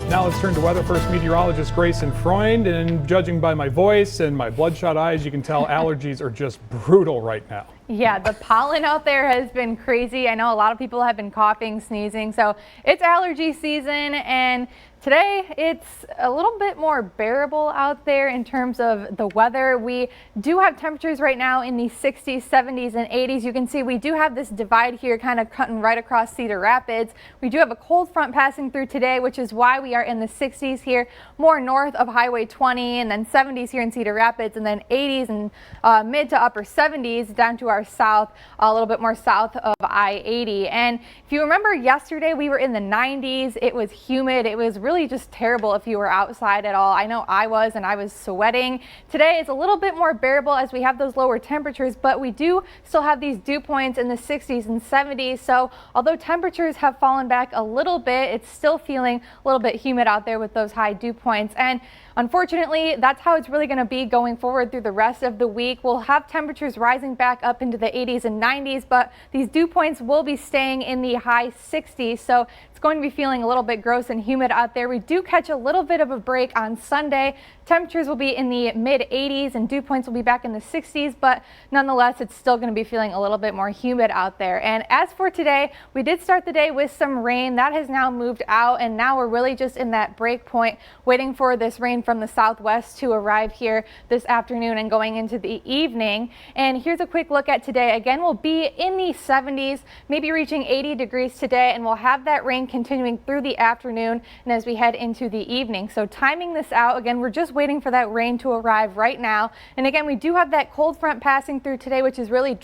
Now let's turn to weather first meteorologist Grayson Freund, and judging by my voice and my bloodshot eyes, you can tell allergies are just brutal right now. Yeah, the pollen out there has been crazy. I know a lot of people have been coughing, sneezing, so it's allergy season, and today it's a little bit more bearable out there in terms of the weather. We do have temperatures right now in the 60s, 70s, and 80s. You can see we do have this divide here kind of cutting right across Cedar Rapids. We do have a cold front passing through today, which is why we are in the 60s here, more north of Highway 20, and then 70s here in Cedar Rapids, and then 80s and mid to upper 70s down to our south, a little bit more south of I-80. And if you remember yesterday, we were in the 90s. It was humid. It was really just terrible if you were outside at all. I know I was, and I was sweating. Today it's a little bit more bearable as we have those lower temperatures, but we do still have these dew points in the 60s and 70s. So although temperatures have fallen back a little bit, it's still feeling a little bit humid out there with those high dew points. And unfortunately, that's how it's really going to be going forward through the rest of the week. We'll have temperatures rising back up into the 80s and 90s, but these dew points will be staying in the high 60s. So it's going to be feeling a little bit gross and humid out there. We do catch a little bit of a break on Sunday. Temperatures will be in the mid 80s and dew points will be back in the 60s, but nonetheless, it's still going to be feeling a little bit more humid out there. And as for today, we did start the day with some rain. That has now moved out, and now we're really just in that break point, waiting for this rain from the southwest to arrive here this afternoon and going into the evening. And here's a quick look at today. Again, we'll be in the 70s, maybe reaching 80 degrees today, and we'll have that rain continuing through the afternoon and as we head into the evening. So timing this out, again, we're just waiting for that rain to arrive right now. And again, we do have that cold front passing through today, which is really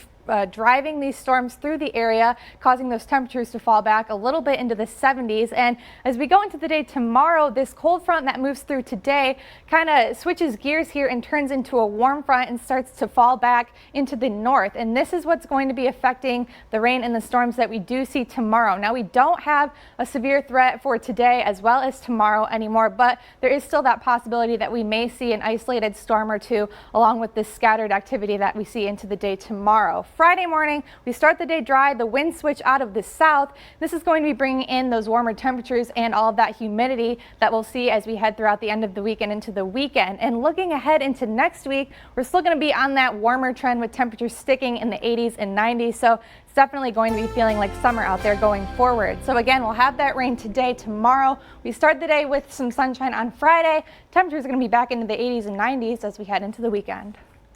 driving these storms through the area, causing those temperatures to fall back a little bit into the 70s. And as we go into the day tomorrow, this cold front that moves through today kind of switches gears here and turns into a warm front and starts to fall back into the north. And this is what's going to be affecting the rain and the storms that we do see tomorrow. Now, we don't have a severe threat for today as well as tomorrow anymore, but there is still that possibility that we may see an isolated storm or two along with this scattered activity that we see into the day tomorrow. Friday morning, we start the day dry. The winds switch out of the south. This is going to be bringing in those warmer temperatures and all of that humidity that we'll see as we head throughout the end of the week and into the weekend. And looking ahead into next week, we're still going to be on that warmer trend with temperatures sticking in the 80s and 90s. So it's definitely going to be feeling like summer out there going forward. So again, we'll have that rain today, tomorrow. We start the day with some sunshine on Friday. Temperatures are going to be back into the 80s and 90s as we head into the weekend.